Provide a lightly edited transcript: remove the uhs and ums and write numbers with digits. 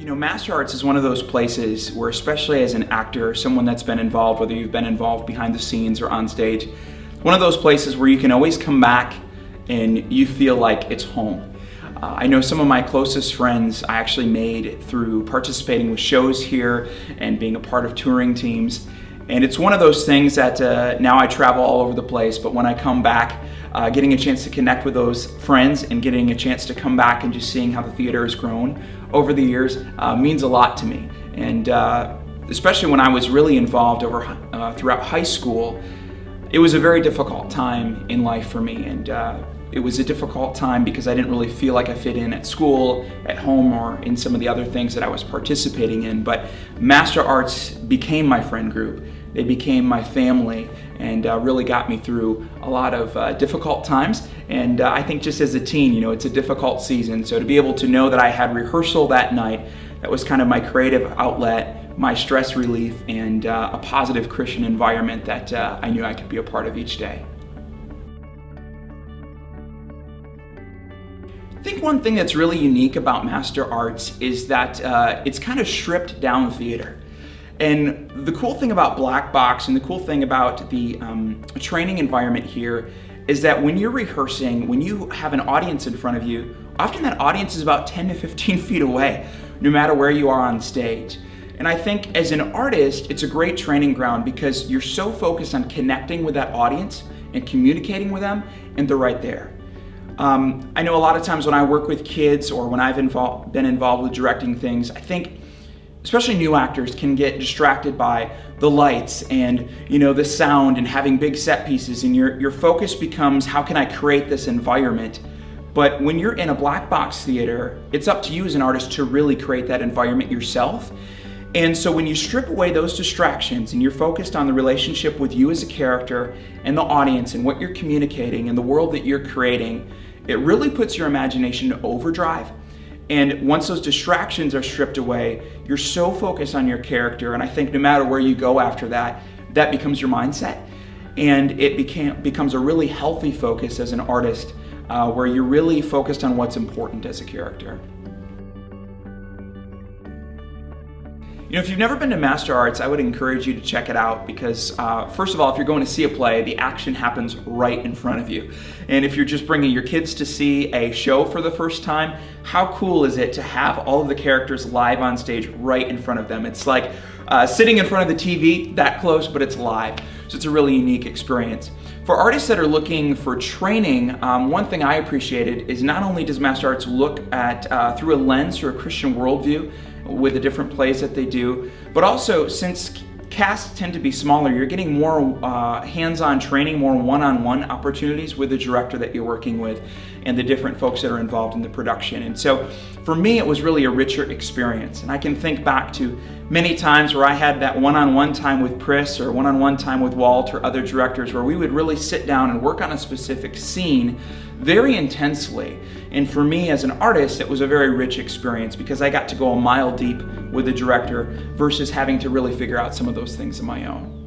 You know, Master Arts is one of those places where, especially as an actor, someone that's been involved, whether you've been involved behind the scenes or on stage, one of those places where you can always come back and you feel like it's home. I know some of my closest friends I actually made through participating with shows here and being a part of touring teams. And it's one of those things that now I travel all over the place, but when I come back, getting a chance to connect with those friends and getting a chance to come back and just seeing how the theater has grown over the years means a lot to me. And especially when I was really involved throughout high school, it was a very difficult time in life for me. And it was a difficult time because I didn't really feel like I fit in at school, at home, or in some of the other things that I was participating in. But Master Arts became my friend group. They became my family and really got me through a lot of difficult times. And I think just as a teen, you know, it's a difficult season. So to be able to know that I had rehearsal that night, that was kind of my creative outlet, my stress relief, and a positive Christian environment that I knew I could be a part of each day. I think one thing that's really unique about Master Arts is that it's kind of stripped down theater. And the cool thing about Black Box and the cool thing about the training environment here is that when you're rehearsing, when you have an audience in front of you, often that audience is about 10 to 15 feet away, no matter where you are on stage. And I think as an artist, it's a great training ground because you're so focused on connecting with that audience and communicating with them, and they're right there. I know a lot of times when I work with kids or when I've been involved with directing things, I think especially new actors can get distracted by the lights and, you know, the sound and having big set pieces, and your focus becomes, how can I create this environment? But when you're in a black box theater, it's up to you as an artist to really create that environment yourself. And so when you strip away those distractions and you're focused on the relationship with you as a character and the audience and what you're communicating and the world that you're creating, it really puts your imagination to overdrive. And once those distractions are stripped away, you're so focused on your character, and I think no matter where you go after that, that becomes your mindset. And it becomes a really healthy focus as an artist, where you're really focused on what's important as a character. You know, if you've never been to Master Arts, I would encourage you to check it out because, first of all, if you're going to see a play, the action happens right in front of you. And if you're just bringing your kids to see a show for the first time, how cool is it to have all of the characters live on stage right in front of them? It's like sitting in front of the TV, that close, but it's live. So it's a really unique experience. For artists that are looking for training, one thing I appreciated is not only does Master Arts look at through a lens, through a Christian worldview, with the different plays that they do, but also since casts tend to be smaller, you're getting more hands-on training, more one-on-one opportunities with the director that you're working with and the different folks that are involved in the production. And so for me, it was really a richer experience. And I can think back to many times where I had that one-on-one time with Chris or one-on-one time with Walt or other directors where we would really sit down and work on a specific scene very intensely. And for me as an artist, it was a very rich experience because I got to go a mile deep with the director versus having to really figure out some of those things on my own.